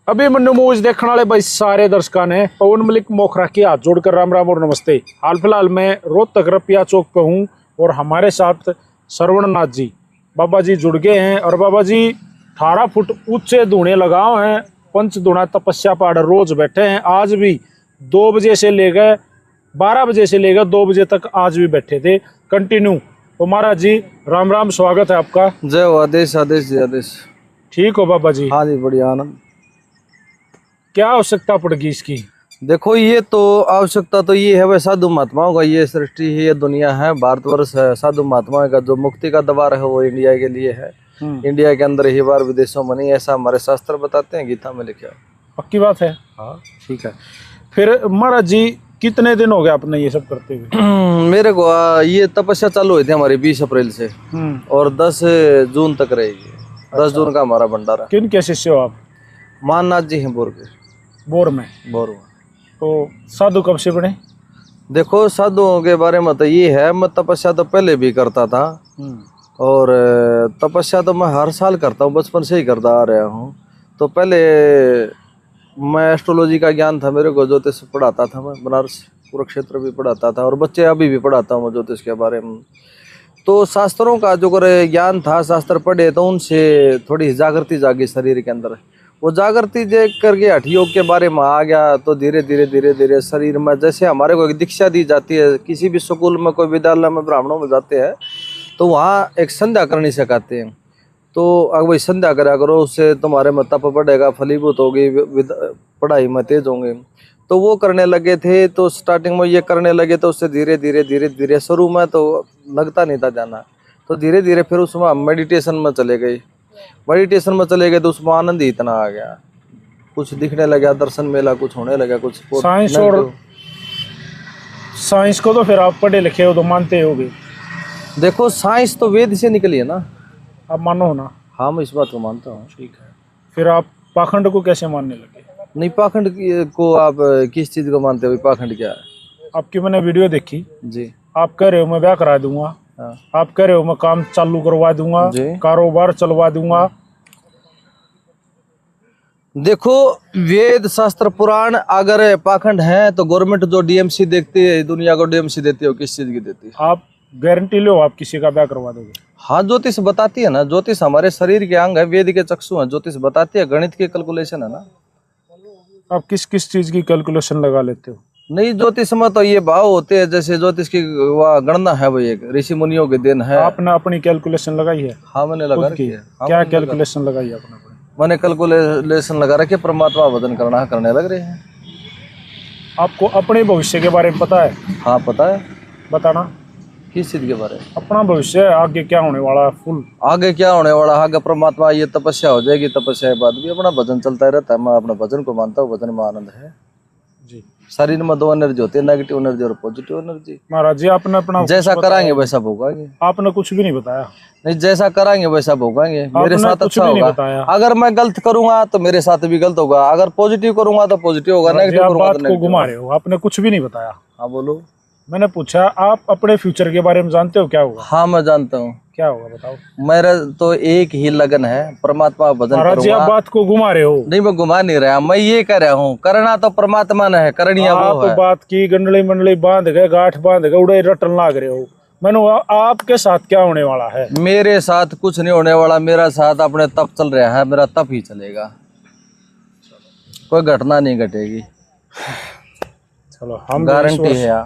अभी मन्नू मूवीज देखने वाले भाई सारे दर्शकों ने पवन मलिक मोखरा के हाथ जोड़कर राम राम और नमस्ते। हाल फिलहाल मैं रोहतक रपिया चौक पे हूँ और हमारे साथ श्रवणनाथ जी बाबा जी जुड़ गए हैं। और बाबा जी 18 फुट ऊंचे धूणे लगाओ हैं, पंच धूणा तपस्या पहाड़ रोज बैठे हैं। आज भी 2 बजे से लेकर 12 बजे से लेकर 2 बजे तक आज भी बैठे थे कंटिन्यू। तो महाराज जी राम राम, स्वागत है आपका। जय हो। आदेश आदेश जी आदेश। ठीक हो बाबा जी? हाँ जी, बढ़िया आनंद। क्या आवश्यकता पड़ेगी इसकी? देखो, ये तो आवश्यकता तो ये है भाई, साधु महात्माओं का ये सृष्टि है, ये दुनिया है, भारतवर्ष है। साधु महात्माओं का जो मुक्ति का द्वार है वो इंडिया के लिए है। इंडिया के अंदर ही, बाहर विदेशों में नहीं, ऐसा हमारे शास्त्र बताते हैं, गीता में लिखा है। पक्की बात है। हाँ ठीक है। फिर महाराज जी कितने दिन हो गए आपने ये सब करते हुए? मेरे को ये तपस्या चालू हुई थी हमारी 20 अप्रैल से और 10 जून तक रहेगी। 10 जून का हमारा भंडारा। किन के शिष्य हो आप? माननाथ जी हैं बोर के। बोर में? तो साधु कब से बने? देखो, साधुओं के बारे में तो ये है, मैं तपस्या तो पहले भी करता था और तपस्या तो मैं हर साल करता हूँ, बचपन से ही करता आ रहा हूँ। तो पहले मैं एस्ट्रोलॉजी का ज्ञान था मेरे को, ज्योतिष पढ़ाता था मैं, बनारस कुरुक्षेत्र भी पढ़ाता था और बच्चे अभी भी पढ़ाता हूँ मैं ज्योतिष के बारे में। तो शास्त्रों का जो ज्ञान था, शास्त्र पढ़े तो उनसे थोड़ी जागृति जागी शरीर के अंदर। वो जागृति देख करके हठ योग के बारे में आ गया। तो धीरे धीरे शरीर में, जैसे हमारे को एक दीक्षा दी जाती है, किसी भी स्कूल में, कोई विद्यालय में ब्राह्मणों में जाते हैं तो वहाँ एक संध्या करनी सिखाते हैं। तो अगर वही संध्या करा करो, उससे तुम्हारे में तप बढ़ेगा, फलीभूत होगी, पढ़ाई में तेज होंगे। तो वो करने लगे थे। तो स्टार्टिंग में ये करने लगे तो उससे धीरे धीरे शुरू में तो लगता नहीं था जाना। तो धीरे धीरे फिर उसमें हम मेडिटेशन में चले गए। मेडिटेशन में चले गए तो उसमें आनंद ही इतना आ गया, कुछ दिखने लगा, दर्शन मेला कुछ होने लगा, कुछ साइंस। और साइंस को तो फिर आप पढ़े लिखे हो तो मानते होगे। देखो, साइंस तो वेद से निकली है ना। आप मानो ना? हाँ, मैं इस बात को मानता हूँ। ठीक है। फिर आप पाखंड को कैसे मानने लगे? नहीं, पाखंड को आप किस चीज को मानते हो? पाखंड क्या है? आपकी मैंने वीडियो देखी जी। आप कह रहे हो मैं ब्याह करा दूंगा। हाँ। आप कह रहे हो मैं काम चालू करवा दूंगा, कारोबार चलवा दूंगा। देखो, वेद शास्त्र पुराण अगर पाखंड है तो गवर्नमेंट जो डीएमसी देखती है, दुनिया को डीएमसी देती है, किस चीज की देती है? आप गारंटी लो आप किसी का ब्याह करवा दोगे? हाँ, ज्योतिष बताती है ना। ज्योतिष हमारे शरीर के अंग है, वेद के चक्षु है, ज्योतिष बताती है, गणित की कैलकुलेशन है ना। आप किस किस चीज की कैलकुलेशन लगा लेते हो? नहीं, ज्योतिष में तो ये भाव होते हैं, जैसे ज्योतिष की गणना है भाई, एक ऋषि मुनियों के दिन है। आपने अपनी कैलकुलेशन लगाई है? हाँ, मैंने लगा रखी है। क्या कैलकुलेशन लगाई है आपने? मैंने कैलकुलेशन लगा रखी है, परमात्मा भजन करने लग रहे हैं। आपको अपने भविष्य के बारे में पता है? हाँ, पता है। बताना। किस चीज के बारे में? अपना भविष्य, आगे क्या होने वाला है? फुल आगे क्या होने वाला? आगे परमात्मा, ये तपस्या हो जाएगी, तपस्या के बाद भी अपना भजन चलता रहता है। मैं अपना भजन को मानता हूँ, भजन में आनंद है जी। शरीर में 2 एनर्जी होती है, नेगेटिव एनर्जी और पॉजिटिव एनर्जी। महाराज जी आपने अपना जैसा कराएंगे वैसा भोगाएंगे। आपने कुछ भी नहीं बताया। नहीं, जैसा कराएंगे वैसा भोगाएंगे। मेरे साथ अच्छा होगा। अगर मैं गलत करूंगा तो मेरे साथ भी गलत होगा। अगर पॉजिटिव करूंगा तो पॉजिटिव होगा, नेगेटिव करूंगा तो नेगेटिव। घुमा रहे हो, आपने कुछ भी नहीं बताया। हाँ, बोलो। मैंने पूछा आप अपने फ्यूचर के बारे में जानते हो क्या होगा? हाँ, मैं जानता हूँ। क्या होगा बताओ? मेरा तो एक ही लगन है, परमात्मा भजन करूंगा। आप बात को घुमा रहे हो। नहीं, मैं घुमा नहीं रहा, मैं ये कह रहा हूँ, करना तो परमात्मा ने है, करनिया वो है। बात की गंडली मंडली बांध गए, गांठ बांध गए, उड़े रटन लाग रहे हो। मैंने आपके साथ क्या होने वाला है? मेरे साथ कुछ नहीं होने वाला। मेरा साथ अपने तप चल रहा है, मेरा तप ही चलेगा, कोई घटना नहीं घटेगी। चलो, हम गारंटी है,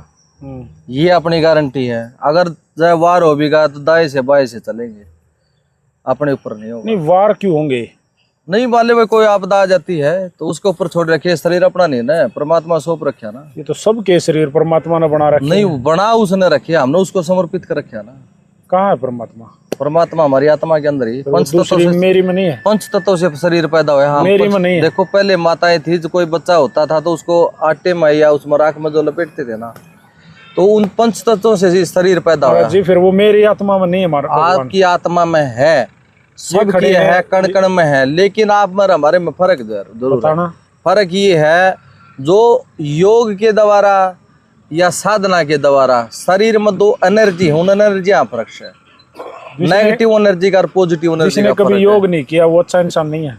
ये अपनी गारंटी है। अगर चाहे वार हो भी गया तो दाएं से बाएं से चलेंगे, अपने ऊपर नहीं होगा। नहीं, वार क्यों होंगे? नहीं, वाले में कोई आपदा आ जाती है तो उसके ऊपर छोड़ रखे। शरीर अपना नहीं ना, परमात्मा सौंप रखा ना। ये तो सबके शरीर परमात्मा ने बना रखे। नहीं, बना उसने रखे, हमने उसको समर्पित कर रखा ना। कहाँ है परमात्मा? परमात्मा हमारी आत्मा के अंदर ही, पंच तत्व से। मेरी में नहीं है? पंच तत्व से शरीर पैदा हुआ है। हाँ, मेरी में नहीं है। देखो, पहले माताएं थी, जो कोई बच्चा होता था तो उसको आटे में या उस मराक में जो लपेटते थे ना, तो उन पंच तत्वों से शरीर पैदा हुआ जी। फिर वो मेरी आत्मा में नहीं है? आपकी आत्मा में है, सबकी है, कण कण में है। लेकिन आप में हमारे में फर्क जरूर है। फर्क ये है, जो योग के द्वारा या साधना के द्वारा शरीर में 2 एनर्जी है, उन एनर्जियां फर्क है। नेगेटिव एनर्जी का और पॉजिटिव एनर्जी का। जिसने कभी योग नहीं किया वो अच्छा इंसान नहीं है।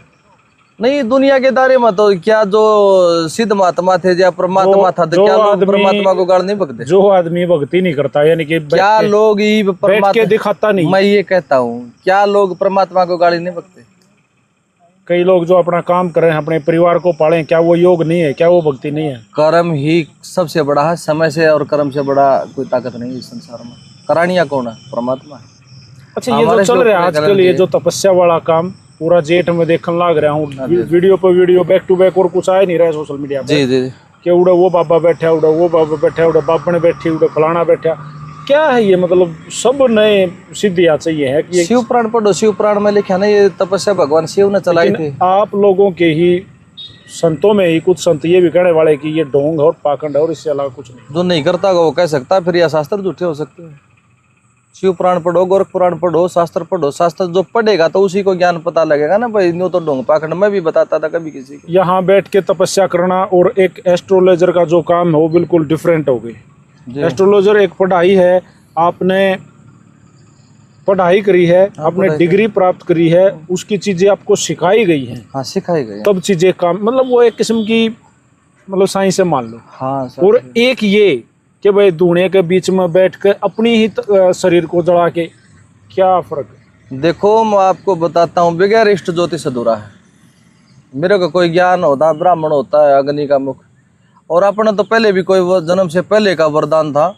नहीं, दुनिया के दायरे में तो क्या जो सिद्ध महात्मा थे या परमात्मा था, तो क्या लोग परमात्मा को गाड़ नहीं बकते? जो आदमी भक्ति नहीं करता, यानी कि क्या लोग परमात्मा दिखाता नहीं, मैं ये कहता हूँ, क्या लोग परमात्मा को गाड़ी नहीं बकते? कई लोग जो अपना काम कर रहे हैं, अपने परिवार को पालें, क्या वो योग नहीं है? क्या वो भक्ति नहीं है? कर्म ही सबसे बड़ा है, समय से और कर्म से बड़ा कोई ताकत नहीं है इस संसार में। करानिया कौन है? परमात्मा है। अच्छा, ये जो चल रहा है आजकल, ये जो तपस्या वाला काम पूरा जेठ में देखने लग रहा हूँ, वीडियो पे वीडियो, बैक टू बैक, और कुछ आ ही नहीं रहा है सोशल मीडिया पे। जी जी, कि उड़ा वो बाबा बैठा, उड़ा वो बाबा बैठा, उड़ा बाबा बैठी, उड़ा फलाना बैठा। क्या है ये? मतलब सब नए सिद्धियाँ चाहिए है कि शिव पुराण पढ़ो, शिव पुराण में लिखा ना, ये तपस्या भगवान शिव ने चलाई थी। आप लोगों के ही संतों में ही कुछ संत ये भी कहने वाले कि ये ढोंग और पाखंड है और इससे अलावा कुछ नहीं। जो नहीं करता वो कह सकता, फिर यह शास्त्र झूठे हो सकते हैं। शिव पुराण पढ़ो, गोरख पुराण पढ़ो, शास्त्र पढ़ो। शास्त्र जो पढ़ेगा तो उसी को ज्ञान पता लगेगा ना भाई। न्यू तो ढोंग पाखंड मैं भी बताता था कभी किसी को। यहाँ बैठ के तपस्या करना और एक एस्ट्रोलॉजर का जो काम है वो बिल्कुल डिफरेंट हो गई। एस्ट्रोलॉजर एक पढ़ाई है, आपने पढ़ाई करी है, आपने डिग्री प्राप्त करी है, उसकी चीजें आपको सिखाई गई हैं। हाँ, सिखाई गई, तब चीजें काम, मतलब वो एक किस्म की मतलब साइंस से मान लो। हाँ, और एक ये कि भाई धुएं के बीच में बैठ कर अपनी ही शरीर को जला के, क्या फर्क है? देखो, मैं आपको बताता हूँ, बगैर इष्ट ज्योतिष अधूरा है। मेरे को कोई ज्ञान होता, ब्राह्मण होता है, अग्नि का मुख, और अपना तो पहले भी कोई जन्म से पहले का वरदान था।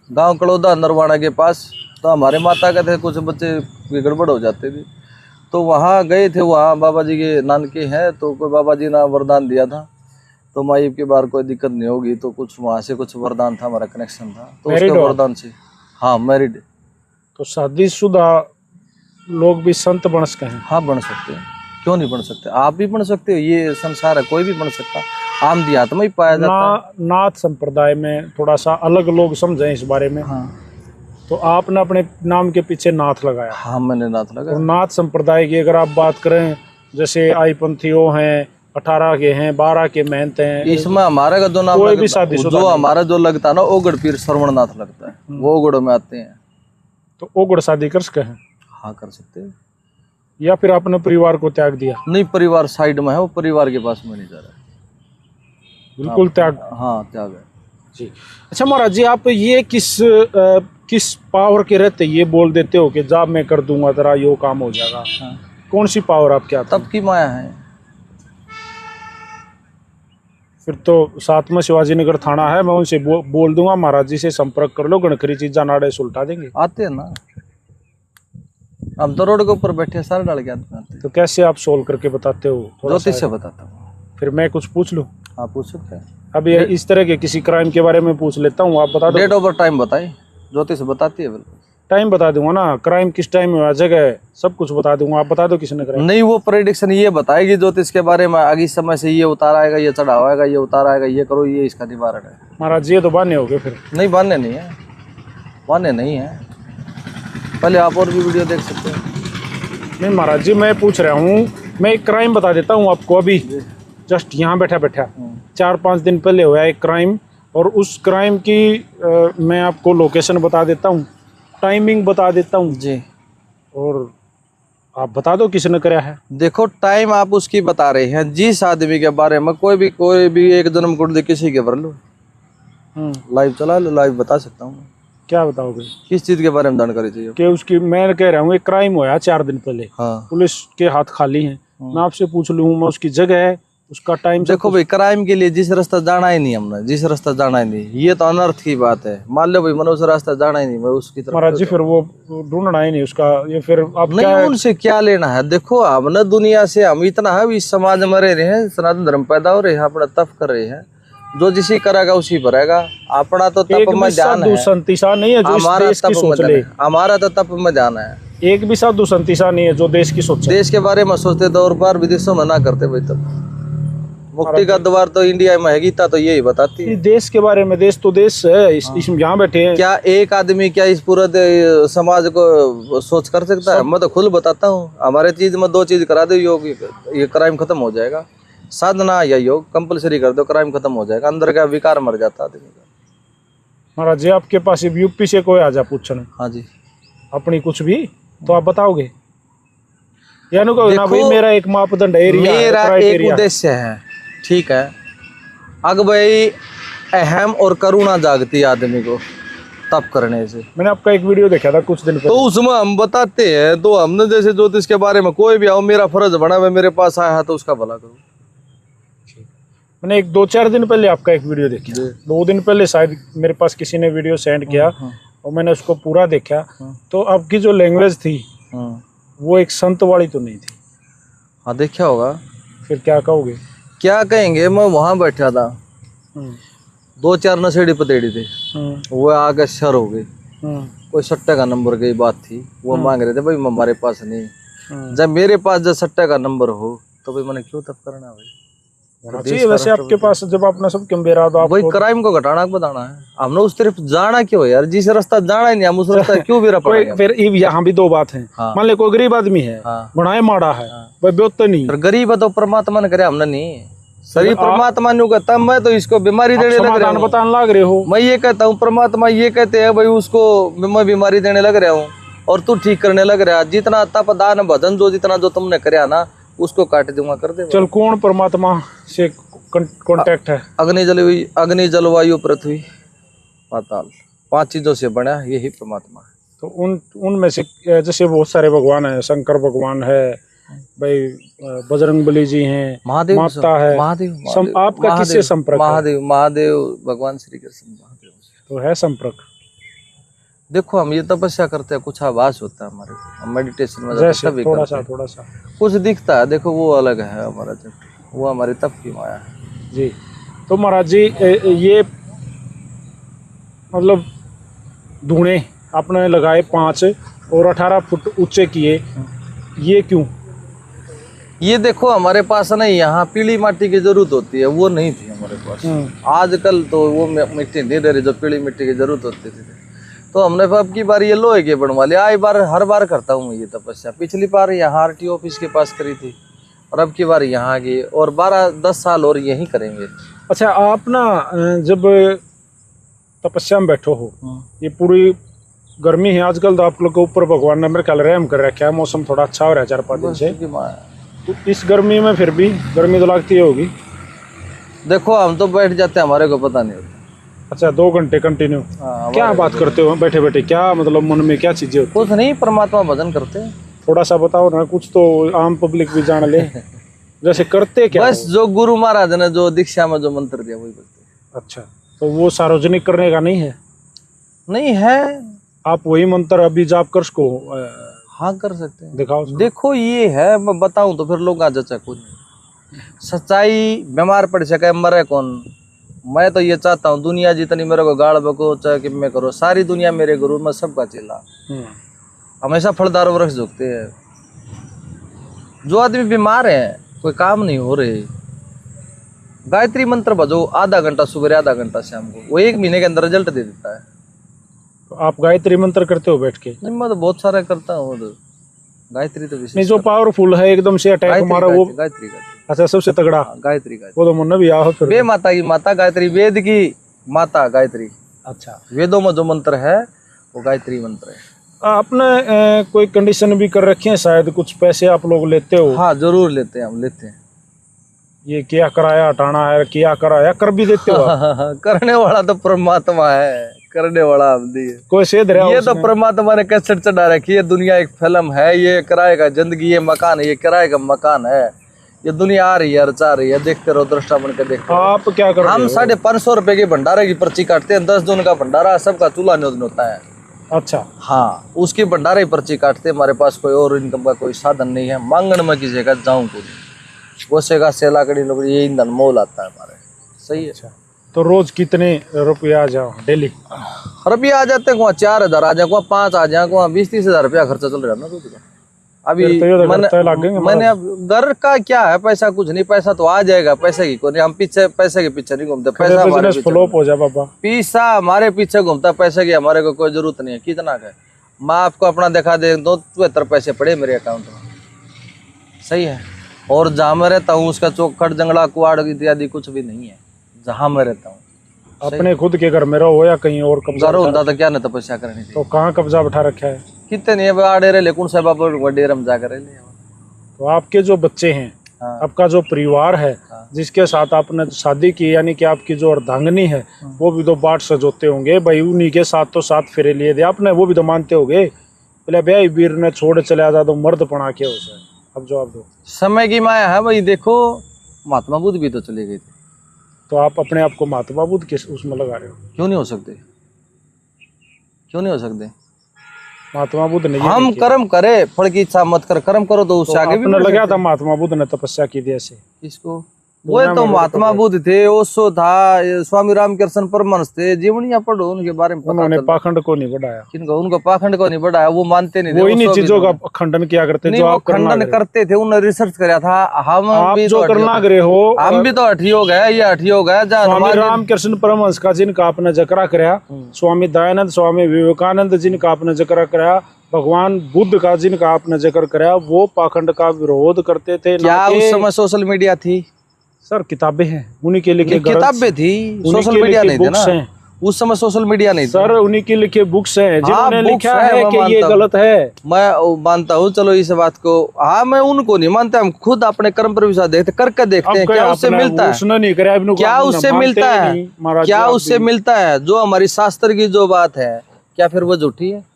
गांव कड़ौदा नरवाणा के पास, तो हमारे माता के थे कुछ बच्चे की गड़बड़ हो जाते थे, तो वहाँ गए थे। वहाँ बाबा जी के नानके हैं, तो कोई बाबा जी ने वरदान दिया था, तो माई के बार कोई दिक्कत नहीं होगी, तो कुछ वहाँ से कुछ वरदान था, हमारा कनेक्शन था, तो उसके वरदान से। हाँ, मैरिड। तो शादीशुदा लोग भी संत बन सकते हैं? हाँ, बन सकते हैं, क्यों नहीं बन सकते? आप भी बन सकते हो, ये संसार है, कोई भी बन सकता। आम देहात में ही पाया जाता। नाथ संप्रदाय में थोड़ा सा अलग लोग समझें इस बारे में। हाँ, तो आपने अपने नाम के पीछे नाथ लगाया? हाँ, मैंने नाथ लगाया। और नाथ संप्रदाय की अगर आप बात करें, जैसे आई पंथियों हैं, 18 के हैं, 12 के महंत हैं, इसमें हमारा का जो नाम कोई भी शादीशुदा जो हमारा जो लगता है ना, ओगड़ पीर श्रवणनाथ लगता है, वो ओगड़ों में आते हैं। तो ओगड़ शादी कर सकते हैं? हाँ, कर सकते हैं। या फिर आपने परिवार को त्याग दिया? नहीं, परिवार साइड में है, वो परिवार के पास में नहीं जा रहा है। बिल्कुल त्याग? हाँ, त्याग है जी। अच्छा महाराज जी, आप ये किस पावर के रहते ये बोल देते हो कि जब मैं कर दूंगा तेरा यो काम हो जाएगा? हाँ। कौन सी पावर आपके हाथ? तब की माया है। फिर तो साथ में शिवाजी नगर थाना है, मैं उनसे बोल दूंगा महाराज जी से संपर्क कर लो, गणखरी चीजा नाड़े सुलटा देंगे। आते हैं ना, हम तो रोड के ऊपर बैठे सारे डाल के आते हैं। तो कैसे आप सोल्व करके बताते हो? ज्योतिष से बताता हूँ। फिर मैं कुछ पूछ लूँ? हाँ, पूछ सकते हैं। अभी इस तरह के किसी क्राइम के बारे में पूछ लेता हूँ, आप बता दो। डेट ऑफ टाइम बताइए, ज्योतिष बताती है। बिल्कुल टाइम बता दूंगा ना, क्राइम किस टाइम में हुआ, जगह सब कुछ बता दूंगा, आप बता दो किसने कराया। नहीं, वो प्रेडिक्शन ये बताएगी ज्योतिष के बारे में, आगे समय से ये उतार आएगा, ये चढ़ाव आएगा, ये उतार आएगा, ये करो, ये इसका निवारण है। महाराज ये तो बान्हे हो गए फिर? नहीं, बान्हे नहीं है, बान्हे नहीं है। पहले आप और भी वीडियो देख सकते हैं। नहीं महाराज जी, मैं पूछ रहा हूँ, मैं एक क्राइम बता देता हूँ आपको। अभी जस्ट यहाँ बैठा 4-5 दिन पहले हुआ एक क्राइम, और उस क्राइम की मैं आपको लोकेशन बता देता हूँ, टाइमिंग बता देता हूँ जी, और आप बता दो किसने कराया है। देखो, टाइम आप उसकी बता रहे हैं, जिस आदमी के बारे में कोई भी एक जन्म कुंडली किसी के भर लो, लाइव चला लो, लाइव बता सकता हूँ। क्या बताओगे? किस चीज के बारे में जानकारी चाहिए? कि उसकी, मैं कह रहा हूँ एक क्राइम हुआ 4 दिन पहले। हाँ। पुलिस के हाथ खाली हैं, मैं आपसे पूछ लूँ, मैं उसकी जगह है, उसका टाइम। देखो भाई, क्राइम के लिए जिस रास्ता जाना ही नहीं, हमने जिस रास्ता जाना ही नहीं, ये तो अनर्थ की बात है। मान लो भाई, मैंने उस रास्ता जाना ही नहीं, मैं उसकी तरफ। महाराज जी फिर वो ढूंढना ही नहीं उसका, ये फिर आप नहीं, उनसे क्या लेना है? देखो, हमने दुनिया से, हम इतना है, इस समाज में रह रहे हैं, सनातन धर्म पैदा हो रहे हैं, अपना तप कर रहे हैं, जो जिसी करेगा उसी भरेगा। अपना तो तप में ध्यान है, संतिशा नहीं है जो हमारा देश की सोच ले। हमारा तो तप में ध्यान है। एक भी साधु संतिशा नहीं है जो देश की सोच। देश के बारे में सोचते तो और बार विदेशों में ना करते भाई। तब मुक्ति का द्वार तो इंडिया में है, गीता तो यही बताती है। देश के बारे में, देश तो देश है, इसमें यहाँ बैठे हैं। क्या एक आदमी क्या इस पूरे समाज को सोच कर सकता है? मैं तो खुद बताता हूँ, हमारे चीज में 2 चीज करा दो, योग, ये क्राइम खत्म हो जाएगा। साधना या योग कंपलसरी कर दो, क्राइम खत्म हो जाएगा, अंदर का विकार मर जाता आदमी का। महाराज जी आपके पास यूपी से कोई आ जा पूछने? हाँ जी। अपनी कुछ भी तो आप बताओगे? यानी को ना भाई मेरा एक मापदंड एरिया मेरा एक उद्देश्य है, ठीक है। अगर भाई अहम और करुणा जागती है आदमी को तप करने से। मैंने आपका एक वीडियो देखा था कुछ दिन पहले, तो उसमें हम बताते हैं, तो हमने जैसे ज्योतिष के बारे में कोई भी आओ, मेरा फर्ज बना हुआ मेरे पास आया है तो उसका भला करूं। मैंने एक 2-4 दिन पहले आपका एक वीडियो देखा, 2 दिन पहले शायद मेरे पास किसी ने वीडियो सेंड किया और मैंने उसको पूरा देखा। तो आपकी जो लैंग्वेज थी वो एक संत वाली तो नहीं थी। हाँ देखा होगा। फिर क्या कहोगे? क्या कहेंगे, मैं वहां बैठा था, 2-4 नशेड़ी पतेड़ी थे, वो आके शर हो गए, कोई सट्टे का नंबर की बात थी, वो मांग रहे थे भाई हमारे पास नहीं। जब मेरे पास जब सट्टे का नंबर हो तो भाई मैंने क्यों तब करना है भाई? जी, वैसे आपके पास जब अपना सब कम्बेरा तो वही क्राइम को घटाना बताना है, हमने उस तरफ जाना क्यों यार? जिस रास्ता जाना ही नहीं, हम उस रास्ता क्यों भी रहा? फिर यहाँ भी 2 बात है। मान ले कोई गरीब आदमी है, बनाए माड़ा है, भाई ब्योत नहीं, गरीब है तो परमात्मा ने करे, हमने नहीं। सही परमात्मा ने कहता मैं तो इसको बीमारी देने लग रहा हूँ, बताने लग रहे हो। मैं ये कहता हूँ, परमात्मा ये कहते हैं भाई उसको मैं बीमारी देने लग रहा हूँ और तू ठीक करने लग रहा है। जितना तप दान भजन जो जितना जो तुमने करया ना उसको काट दूंगा, कर दे। चल कौन परमात्मा से कांटेक्ट है? अग्नि जलवायु पृथ्वी पाताल, 5 चीजों से बना यही परमात्मा है। तो उनमें से जैसे बहुत सारे भगवान है, शंकर भगवान है भाई, बजरंगबली जी हैं, महादेव माता है, महादेव आपका किससे संपर्क? महादेव भगवान श्री कृष्ण महादेव तो है संपर्क। देखो हम ये तपस्या करते हैं, कुछ आवाज होता है हमारे को, हम मेडिटेशन में थोड़ा सा कुछ दिखता है, देखो वो अलग है हमारा चक्र, वो हमारी तप की माया है जी। तो महाराज जी ये मतलब धूणे आपने लगाए 5 और 18 फुट ऊंचे किए, ये क्यों? ये देखो हमारे पास ना यहाँ पीली माटी की जरूरत होती है, वो नहीं थी हमारे पास। आजकल तो वो मिट्टी नहीं दे रही जो पीली मिट्टी की जरूरत होती थी, तो हमने अब की बार ये लोहे के बनवा लिया। हर बार करता हूँ ये तपस्या। पिछली बार यहाँ RTO ऑफिस के पास करी थी और अब की बार यहाँ की, और 12-10 साल और यही करेंगे। अच्छा, आप ना जब तपस्या में बैठो हो, ये पूरी गर्मी है आजकल, तो आप लोग के ऊपर भगवान ने मेरे ख्याल रहम कर रखा है, मौसम थोड़ा अच्छा हो रहा है 4-5 दिन से। तो इस गर्मी में फिर भी गर्मी तो लगती होगी। देखो हम तो बैठ जाते हैं, हमारे को पता नहीं होता। अच्छा, 2 घंटे कंटिन्यू क्या बात करते हो बैठे बैठे? क्या मतलब मन में क्या चीजें होती? कुछ नहीं, परमात्मा भजन करते हैं। थोड़ा सा बताओ ना, कुछ तो आम पब्लिक भी जान ले। जैसे करते क्या? बस जो गुरु महाराज ने जो दीक्षा में जो मंत्र दिया वही बोलते। अच्छा, तो वो सार्वजनिक करने का नहीं है? नहीं है, आप वही मंत्र अभी जाप कर सको? हाँ कर सकते हैं। दिखाओ। देखो ये है, मैं बताऊं तो फिर लोग आ जाचा कुछ सच्चाई, बीमार पड़ सके मरे कौन। मैं तो ये चाहता हूँ दुनिया जितनी मेरे को गाड़ बको चाहे कि मैं करो, सारी दुनिया मेरे गुरु, मैं सबका चेला। हमेशा फलदार वृक्ष झुकते हैं। जो आदमी बीमार है, कोई काम नहीं हो रहे, गायत्री मंत्र भजो, आधा घंटा सुबह, आधा घंटा शाम को, वो 1 महीने के अंदर रिजल्ट दे देता है। तो आप गायत्री मंत्र करते हो बैठ के? नहीं, मैं तो बहुत सारा करता हूँ। तो गायत्री तो नहीं, जो पावरफुल है एकदम से अटैक मारा वो गायत्री। अच्छा, सबसे तगड़ा गायत्री। वो तो मन भी आओ फिर। वे माता की माता गायत्री, वेद की माता गायत्री। अच्छा, वेदों में जो मंत्र है वो गायत्री मंत्र है। आपने कोई कंडीशन भी कर रखी है शायद, कुछ पैसे आप लोग लेते हो? हाँ जरूर लेते हैं, हम लेते हैं। ये क्या कराया हटाना है, क्या कराया कर भी देते हो? करने वाला तो परमात्मा है, करने वाला हम नहीं है। कोई सेध रहा? ये तो परमात्मा ने कैसेट चढ़ा रखी है। दुनिया एक फिल्म है, ये किराए का जिंदगी, ये मकान है, ये किराए का मकान है। ये दुनिया आ रही है, रचा रही है, देखते रहो, दृष्टा बन के देखते रहो। आप क्या करो? हम 550 रुपए के भंडारे की पर्ची काटते हैं। 10 जून का भंडारा सबका चूल्हा नियोजन होता है। अच्छा, हाँ, उसकी भंडारे की पर्ची काटते। हमारे पास कोई और इनकम का कोई साधन नहीं है। मांगण में किसी का जाऊं को गोसे का सेलाकड़ी लोकड़ी, ये ईंधन मोल आता है हमारे। सही है। अच्छा, तो रोज कितने रुपये आ जाओ? डेली रुपये आ जाते हैं, 4,000 आ जाए, 5 आ जाए, 20-30 हजार रुपया खर्चा चल रहा है ना रोज का। अभी मैंने अब घर का क्या है, पैसा कुछ नहीं, पैसा तो आ जाएगा, पैसे की कोई नहीं। हम पीछे पैसे के पीछे नहीं घूमते, पैसा हमारे फ्लॉप हो जाए बाबा, पैसा हमारे पीछे घूमता, पैसे की हमारे को कोई जरूरत नहीं है। कितना का मैं आपको अपना दिखा दे दो, 72 पैसे पड़े मेरे अकाउंट में। सही है। और जहाँ मैं रहता हूँ उसका चौखट जंगला कुआड़ इत्यादि कुछ भी नहीं है जहाँ मैं रहता हूँ। अपने खुद के घर में रहो या कहीं और कब्जा होता तो क्या न तपस्या करनी थी। तो कहाँ कब्जा बैठा रखा है? कितने नहीं आड़े रहे, लेकिन सब डेरम जाकर तो आपके जो बच्चे हैं, आपका जो परिवार है, जिसके साथ आपने शादी की, यानी कि आपकी जो अर्धांगिनी है, वो भी तो बाट सजोते होंगे भाई, उन्हीं के साथ तो 7 फेरे लिए थे आपने, वो भी तो मानते होंगे। पहले भाई वीर ने छोड़ चला जा तो मर्द पड़ा के उसे। अब जवाब दो। समय की माया है भाई, देखो महात्मा बुद्ध भी तो चले गए थे। तो आप अपने आप को महात्मा बुद्ध के उसमें लगा रहे हो? क्यों नहीं हो सकते, क्यों नहीं हो सकते? महात्मा बुद्ध ने हम कर्म करे, फल की इच्छा मत कर, कर्म करो तो उससे आगे भी बढ़ लगा था महात्मा बुद्ध ने तपस्या की थी ऐसे। किसको? वो तो महात्मा बुद्ध थे, ओशो था, स्वामी रामकृष्ण परमहंस थे, जीवनियां पढ़ो उनके बारे में। उन्होंने पाखंड को नहीं बढ़ाया। किनको? उनको पाखंड को नहीं बढ़ाया, वो मानते नहीं थे। वो इन्हीं चीजों का खंडन किया करते जो आप खंडन करते थे, उन्होंने रिसर्च कराया था। हम भी जो करना गए हो, हम भी तो हठी हो गए, ये हठी हो गए। स्वामी रामकृष्ण परमहंस का जिनका आपने जिक्र कराया, स्वामी दयानंद, स्वामी विवेकानंद जिनका आपने जिक्र कराया, भगवान बुद्ध का जिनका आपने जिक्र कराया, वो पाखंड का विरोध करते थे। क्या उस समय सोशल मीडिया थी? सर किताबें हैं, उन्हीं के लिखे किताबें थी, सोशल मीडिया नहीं था ना उस समय। सोशल मीडिया नहीं था सर, उन्हीं के लिखे बुक्स हैं जिन्होंने लिखा है कि ये गलत है। मैं मानता हूँ, चलो इस बात को। हाँ, मैं उनको नहीं मानता, हम खुद अपने कर्म पर विश्वास देखते, करके देखते हैं क्या उससे मिलता है। उसने नहीं कराया, क्या उससे मिलता है? क्या उससे मिलता है? जो हमारी शास्त्र की जो बात है, क्या फिर वो झूठी है?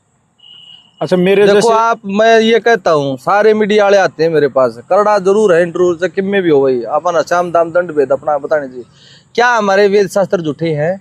अच्छा, मेरे देखो आप, मैं ये कहता हूँ, सारे मीडिया वाले आते हैं मेरे पास, करड़ा जरूर है इंटरव्यू, से किम में भी हो भाई, अपन अचाम दाम दंड भेद अपना बताने जी। क्या हमारे वेद शास्त्र झूठे हैं?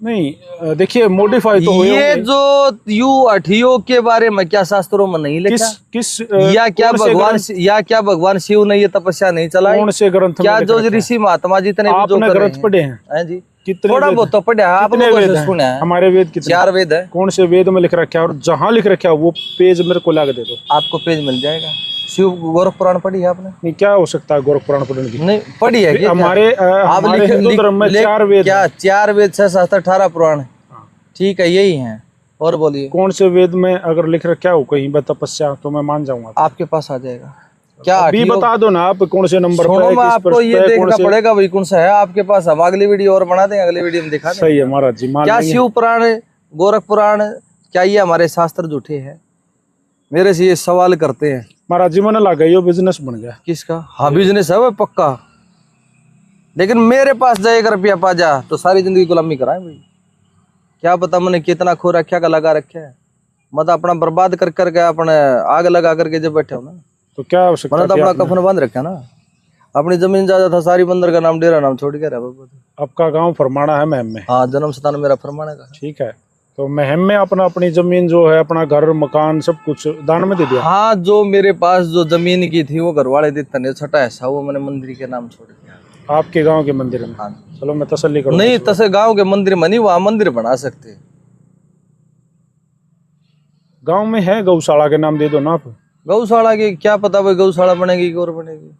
नहीं, देखिए मॉडिफाई तो हुए ये जो यू अठियो के बारे में क्या शास्त्रों में नहीं लिखा? किस या क्या भगवान शिव ने ये तपस्या नहीं चलाई? कौन से ग्रंथ? क्या जो ऋषि महात्मा जितने जो ग्रंथ पढ़े हैं जी? थोड़ा बहुत तो पढ़ा, आपने सुना है? हमारे वेद कितने? 4 वेद है। कौन से वेद में लिख रखा है? और जहाँ लिख रखा है वो पेज मेरे को ला के दे दो। आपको पेज मिल जाएगा। शिव गोरख पुराण पढ़ी है आपने? नहीं, क्या हो सकता है गोरख पुराण पढ़ने की? नहीं पढ़ी है। हमारे हिंदू धर्म में 4 वेद। क्या 4 वेद, 6 शास्त्र, 18 पुराण? ठीक है, यही है। और बोलिए, कौन से वेद में अगर लिख रखा हो कहीं तपस्या, तो मैं मान जाऊंगा। आपके पास आ जाएगा। क्या अभी बता दो ना आप, कौन से नंबर पर है? आपको ये देखना पड़ेगा भाई कौन सा है आपके पास। हम अगली वीडियो और बना देंगे, अगली वीडियो में दिखा देंगे। सही है महाराज जी। क्या शिव पुराण, गोरख पुराण, क्या ये हमारे शास्त्र झूठे हैं? मेरे से ये सवाल करते हैं महाराज जी। मैंने लगा ये बिजनेस बन गया। किसका? हाँ, बिजनेस है वो पक्का, लेकिन मेरे पास जाए 1 रुपया पा जा तो सारी जिंदगी गुलामी कराए भाई। क्या पता मैंने कितना खो रखा का लगा रखा है, मतलब अपना बर्बाद कर करके, अपने आग लगा करके जब बैठे हो ना, तो क्या हो सकता है? तो अपना कफन बांध रखा ना, अपनी जमीन जायदाद था सारी बंदर का नाम, डेरा नाम छोड़ के रहा। आपका गांव फरमाना है महम में? हाँ, जन्म स्थान मेरा फरमाना का। ठीक है, तो महम में अपनी जमीन जो है, अपना घर मकान सब कुछ दान में दे दिया? हाँ, जो मेरे पास जो जमीन की थी वो घर वाले देते नहीं, छठा ऐसा वो मैंने मंदिर के नाम छोड़ दिया। आपके गांव के मंदिर में? हाँ। चलो मैं तसल्ली करूँ। नहीं, तसे गांव के मंदिर में नहीं, वहाँ मंदिर बना सकते। गांव में है गौशाला के नाम दे दो ना आप। गौशाला की क्या पता भाई, गौशाला बनेगी कि और बनेगी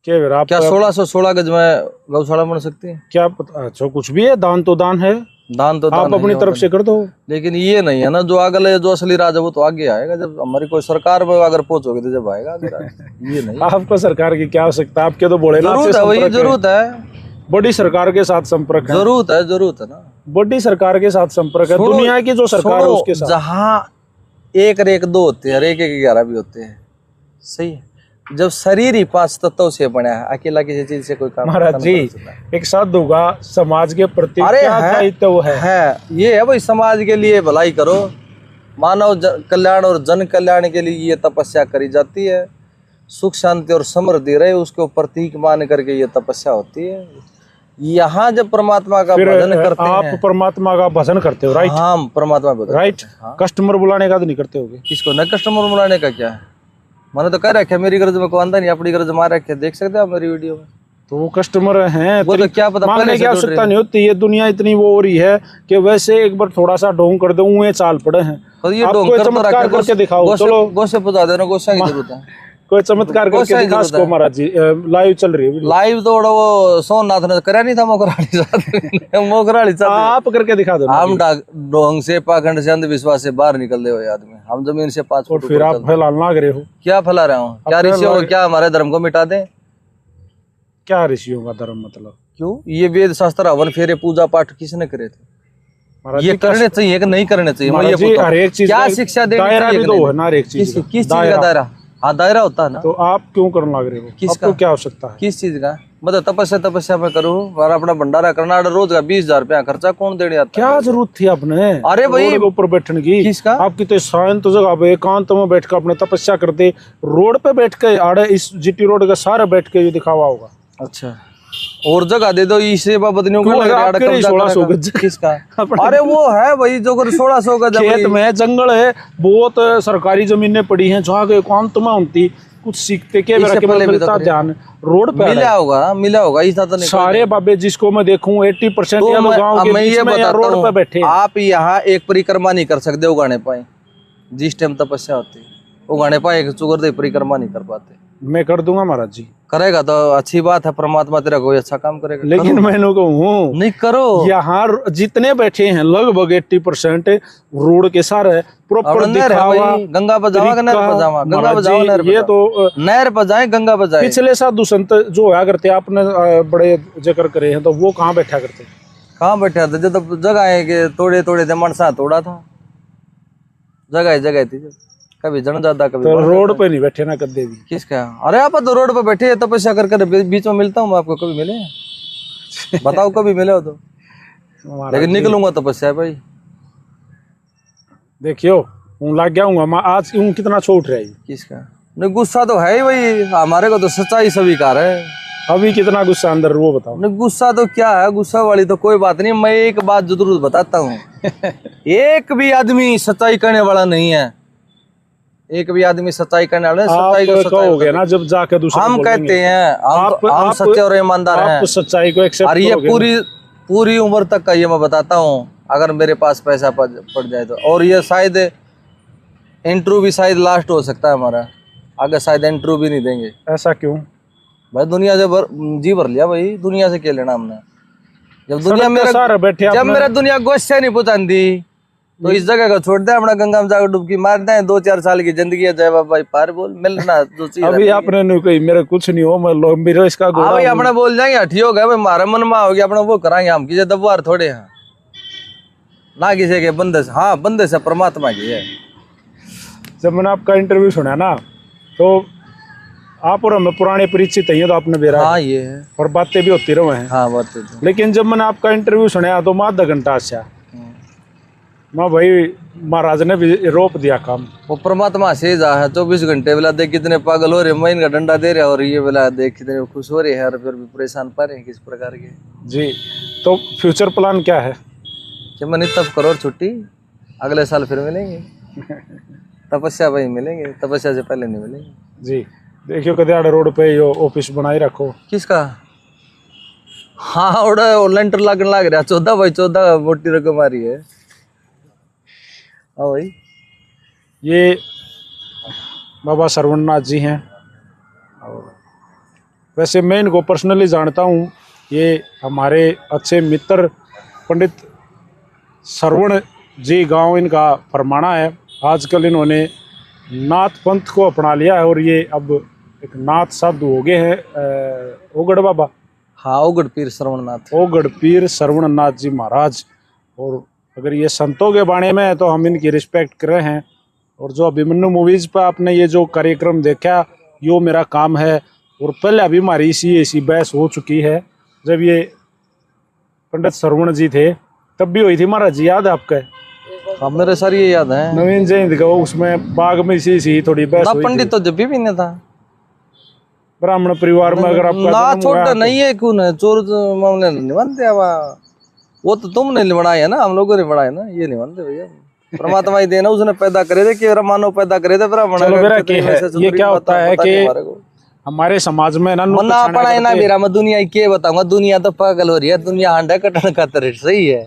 क्या? 1616 गज में गौशाला बन सकती है? क्या पता। अच्छा, कुछ भी है, दान तो दान है। दान तो आप अपनी तरफ से कर दो, लेकिन ये नहीं है ना जो अगले, जो असली राज है वो तो आगे आएगा जब हमारी कोई सरकार में अगर पहुंचोगे तो जब आएगा। ये नहीं आपको सरकार की क्या आवश्यकता है? आपके तो भोलेनाथ से वही जरूरत है, बड़ी सरकार के साथ संपर्क है। जरूरत है ना, बड़ी सरकार के साथ संपर्क है। दुनिया की जो सरकार है उसके साथ। जहाँ 1-1-2 होते हैं और 1-1-11 भी होते हैं, सही है। जब शरीर ही 5 तत्वों से बना है, अकेला किसी चीज से कोई काम। महाराज जी, एक साधु का समाज के प्रति क्या दायित्व है? ये है भाई, समाज के लिए भलाई करो, मानव कल्याण और जन कल्याण के लिए ये तपस्या करी जाती है। सुख शांति और समृद्धि रहे उसको प्रतीक मान करके ये तपस्या होती है। यहाँ जब परमात्मा का भजन करते हैं, आप परमात्मा का भजन करते हो, राइट? हाँ, परमात्मा भजन, राइट। कस्टमर बुलाने का तो नहीं करते होगे? किसको? न कस्टमर बुलाने का क्या है, मैंने तो कह रखा है मेरी गरज में को आंदा नहीं, अपनी गरज मार रखे, देख सकते हैं आप मेरी वीडियो में। तो वो कस्टमर हैं, वो तो क्या पता मांगने की आवश्यकता नहीं होती। ये दुनिया इतनी वो हो रही है कि वैसे एक बार थोड़ा सा ढोंग कर दो, ये चाल पड़े हैं। तो ये ढोंग चमत्कार करके दिखाओ। चलो गोसे पहुंचा देना, गोसा की जरूरत है। कोई चमत्कार करके दिखा इसको महाराज जी। लाइव चल रही है। लाइव तो वो सोमनाथ ने करा नहीं था, मोगराली साथ मोगराली साथ आप करके दिखा दो। हम ढोंग से, पाखंड से, अंधविश्वास से बाहर निकल रहे हो आदमी। हम जमीन से 5 फुट। फिर आप फैलाना रहे हो? क्या फैला रहा हूँ? क्या ऋषि हो? क्या हमारे धर्म को मिटा दें? क्या ऋषियों का धर्म मतलब? क्यों? ये वेद शास्त्र, हवन फेरे, पूजा पाठ किसने करे थे? महाराज ये जी, क्या करने चाहिए कि नहीं करने चाहिए? मैं महाराज ये जी, पूछता हूँ। हर एक चीज क्या का शिक्षा देनी दायरा चाहिए भी कि तो नहीं? है ना, हर एक चीज किस का चीज का दायरा? हाँ, दायरा होता है ना। तो आप क्यों करने लग रहे हो? किसका? आपको क्या आवश्यकता है? किस चीज का? मतलब तपस्या मैं करूँ और अपना भंडारा करना, रोज का 20,000 रुपया खर्चा कौन देने आता है? क्या जरूरत थी आपने अरे भाई, रोड के ऊपर बैठने की? किसका? आपकी तो शांत जगह पे एकांत में बैठ कर अपने तपस्या करते, रोड पे बैठ के आड़े इस जीटी रोड के सारे बैठ के ये दिखावा होगा। अच्छा, और जगह दे दो इसे बदनियों को क्यों लग रहा है, आपके कब्जा 1600 करेगा। गज? किसका? अपने- अरे वो है भाई जो 1600 गज है खेत भाई। में जंगल है, बहुत सरकारी जमीनें पड़ी हैं जहाँ के एकांत में होती, कुछ सीखते के मेरा इससे के पहले भी मिलता तो ध्यान रोड पे मिला होगा ऐसा तो नहीं। सारे बाबे जिसको मैं देखूं 80% तो ये लोग गांव के मैं बीच ये में या बताता रोड पे हूँ, बैठे हैं। आप यहाँ एक परिक्रमा नहीं कर सकते उगाने पाए, जिस टाइम तपस्या होती है उगाने पाए चुगर दे परिक्रमा नहीं कर पाते। मैं कर दूंगा महाराज जी, करेगा तो अच्छी बात है, परमात्मा तेरा कोई अच्छा काम करेगा। लेकिन मैंने कहूँ नहीं करो। यहाँ जितने बैठे हैं लगभग 80% रोड के सारे प्रॉपर अब नहर है दिखावा। भाई, गंगा पर जावा, नहर पर जावा, गंगा पर महाराज जावा, जी, नहर पर ये जावा। तो नहर पर जाए, गंगा पर जाए। पिछले साधु संत जो हुआ करते आपने बड़े जिक्र करे हैं, तो वो कहाँ बैठा करते? कहाँ बैठा था? जब जगह है कि तोड़े तोड़े थे मनसा तोड़ा था, जगह थी, कभी जन ज्यादा कभी तो बढ़ रोड जाता। पे नहीं बैठे ना कदे भी। किसका? अरे आप तो रोड पे बैठे हैं, तपस्या कर बीच में मिलता हूँ मैं आपको, कभी मिले? बताओ कभी मिले हो तो। महाराज लेकिन जी, निकलूंगा तपस्या भाई। देखियो हूँ लग गया हूँ मैं आज, यूं कितना छोट रहा है। किसका? नहीं, गुस्सा तो है ही भाई, हमारे को तो सच्चाई स्वीकार है। अभी कितना गुस्सा अंदर वो बताओ। नहीं, गुस्सा तो क्या है, गुस्सा वाली तो कोई बात नहीं। मैं एक बात जरूर बताता हूँ, एक भी आदमी सच्चाई करने वाला नहीं है, एक भी आदमी सच्चाई करने वाला नहीं। सच्चाई को आप सच्चाई कहोगे ना जब जाके दूसरे हम बोलेंगे। कहते हैं, हम आप सच्चे और ईमानदार हैं। आप सच्चाई को एक्सेप्ट और ये करोगे ना? पूरी उम्र तक का ये मैं बताता हूँ, अगर मेरे पास पैसा पड़ जाए तो। और ये शायद इंटरव्यू भी शायद लास्ट हो सकता है हमारा, आगे शायद इंटरव्यू भी नहीं देंगे। ऐसा क्यों? भाई दुनिया से जी भर लिया भाई, दुनिया से क्या लेना हमने? जब दुनिया सड़क पे मेरा सारे बैठे जब अपने- मेरा दुनिया गोश्त से नहीं पहुंचाती तो इस जगह को छोड़ दे, अपना गंगा में जाकर डुबकी मार दे। 2-4 साल की जिंदगी है, जय बाबा पार बोल मिलना जो चीज अभी आपने नहीं कही मेरा कुछ नहीं हो, मैं मेरा इसका घोड़ा भाई हूँ। अपने बोल जाएंगे हठी हो गया भाई, हमारा मन में हो गया अपना वो कराएंगे हम, किसी दबवार थोड़े हैं ना, किसी के बंदे से। हाँ, बंदे से परमात्मा की है। जब मैंने आपका इंटरव्यू सुना ना, तो आप और हमें पुराने परिचित हैं, तो आपने बेरा हाँ ये है, और बातें भी होती रहे हैं। हाँ बात तो। लेकिन जब मैंने आपका इंटरव्यू सुना तो मैं आधा घंटा अच्छा मैं भाई महाराज ने भी रोक दिया काम। वो परमात्मा से जा है 24 घंटे, बोला देख कितने पागल हो रहे, मैं इनका डंडा दे रहा और ये बोला देख कितने खुश हो रहे हैं, और फिर भी परेशान पा रहे हैं किस प्रकार के। जी, तो फ्यूचर प्लान क्या है? कि मैंने तब करो और छुट्टी, अगले साल फिर मिलेंगे। तपस्या भाई मिलेंगे, तपस्या से पहले नहीं मिलेंगे। जी, देखियो कदियाड़ रोड पे यो ऑफिस बनाई रखो। किसका? हाँ और लेंटर लगने लग रहा 14 भाई, 14 मोटी रकम आ रही है। हाँ भाई, ये बाबा सरवणनाथ जी हैं, और वैसे मैं इनको पर्सनली जानता हूँ। ये हमारे अच्छे मित्र पंडित सरवण जी गांव इनका फरमाना है। आजकल इन्होंने नाथ पंथ को अपना लिया है और ये अब एक नाथ साधु हो गए हैं। ओगड़ बाबा, हाँ ओगड़ पीर श्रवणनाथ, ओगड़ पीर सरवणनाथ जी महाराज। और अगर ये संतों के बाणे में है तो हम इनकी रिस्पेक्ट कर रहे हैं। और जो अभिमन्यु मूवीज पर आपने ये जो कार्यक्रम देखा, यो मेरा काम है। और पहले अभी हमारी ऐसी बहस हो चुकी है, जब ये पंडित सरवण जी थे तब भी हुई थी महाराज जी, याद है आपका? हाँ मेरे सर ये याद है। नवीन जयंती का उसमें बाग में इसी थोड़ी बहस ना हुई थी। पंडित तो जब भी नहीं था ब्राह्मण परिवार में अगर आपका ना, जन्म हुआ छोटा तो- नहीं है, क्यों है चोर मामले नहीं बनते। अब वो तो तुमने बनाया है ना, हम लोगों ने बनाया ना, ये नहीं बनते भैया। परमात्मा ही देना, उसने पैदा करे थे कि मानव पैदा करे थे ब्राह्मण। चलो मेरा क्या है, ये क्या होता है कि हमारे समाज में ना मना अपना है ना मेरा, मैं दुनिया के बताऊंगा, दुनिया तो पागल हो रही है, दुनिया हांडा कटन खातर सही है।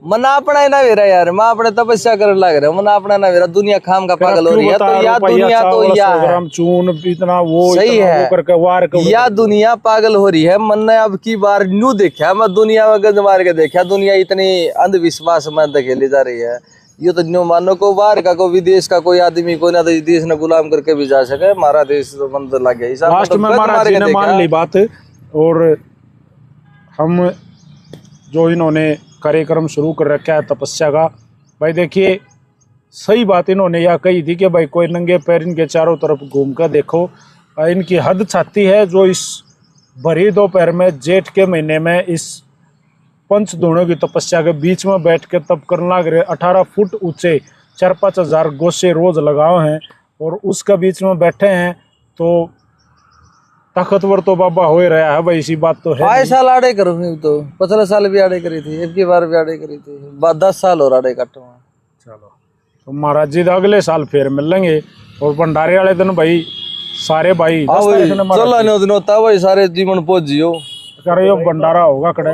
मना अपना है ना मेरा यार, मैं अपने तपस्या करने लग रहा हूँ, मना अपना ना मेरा, दुनिया खाम का पागल हो रही है। तो या दुनिया तो या है चून इतना वो सही इतना है, वो करके वार कर या दुनिया पागल हो रही है। मन ने अब की बार न्यू देखा, मैं दुनिया में गंद मार के देखा, दुनिया इतनी अंधविश्वास में धकेली जा रही है। ये तो न्यू मानो को बाहर का कोई विदेश का कोई आदमी को ना तो देश ने गुलाम करके भी जा सके, हमारा देश तो मंदिर लग गया। लास्ट में महाराज जी ने मान ली बात। और हम जो इन्होंने कार्यक्रम शुरू कर रखा है तपस्या का। भाई देखिए सही बात इन्होंने यह कही थी कि भाई कोई नंगे पैर इनके चारों तरफ घूम कर देखो। इनकी हद छाती है जो इस भरी दोपहर में जेठ के महीने में इस पंचदूणों की तपस्या के बीच में बैठ के तप करने लग रहे। 18 फुट ऊंचे 4-5 हजार गोसे रोज लगाए हैं और उसका बीच में बैठे हैं तो ताकतवर तो बाबा हो ही रहा है भाई, इसी बात तो है। 5 साल आड़े करूँ तो पिछले साल भी आड़े करी थी, एक बार भी आड़े करी थी, 10 साल और आड़े कटो। चलो तो महाराज जी अगले साल फिर मिलेंगे और भंडारे वाले दिन भाई सारे भाई चलो दिन होता भाई सारे जीवन पहुंच जियो करे भंडारा होगा कड़े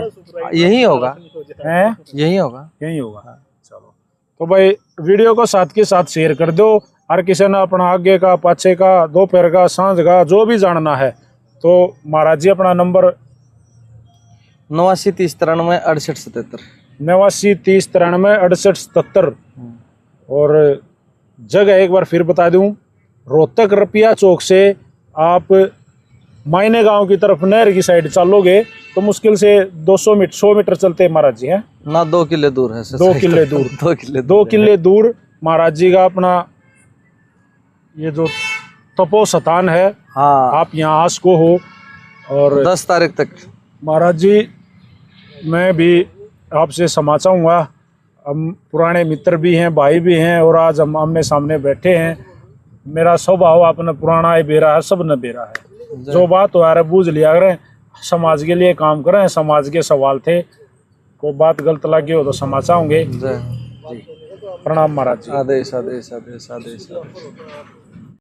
यही होगा है यही होगा। चलो तो भाई वीडियो को साथ के साथ शेयर कर दो और किसी ने अपना आगे का पाछे का दोपहर का सांझ का जो भी जानना है तो महाराज जी अपना नंबर 89 30 93 68 77 89 30 93 68 77 और जगह एक बार फिर बता दूं, रोहतक रपिया चौक से आप मायने गांव की तरफ नहर की साइड चलोगे तो मुश्किल से 100 मीटर चलते महाराज जी हैं ना 2 किले दूर है 2 किले दूर 2 किले दूर महाराज जी का अपना ये जो तपो स्थान है। हाँ आप यहाँ आस को हो और 10 तारीख तक महाराज जी मैं भी आपसे क्षमा चाहूँगा। हम पुराने मित्र भी हैं, भाई भी हैं और आज हम आमने सामने बैठे हैं। मेरा स्वभाव आपने पुराना है बेरा है, सब न बेरा है। जो बात हो रहा है बूझ लिया करें, समाज के लिए काम करें, समाज के सवाल थे, कोई बात गलत लगी हो तो क्षमा चाहूँगे। प्रणाम महाराज जी। आदेश आदेश आदेश आदेश आदेश।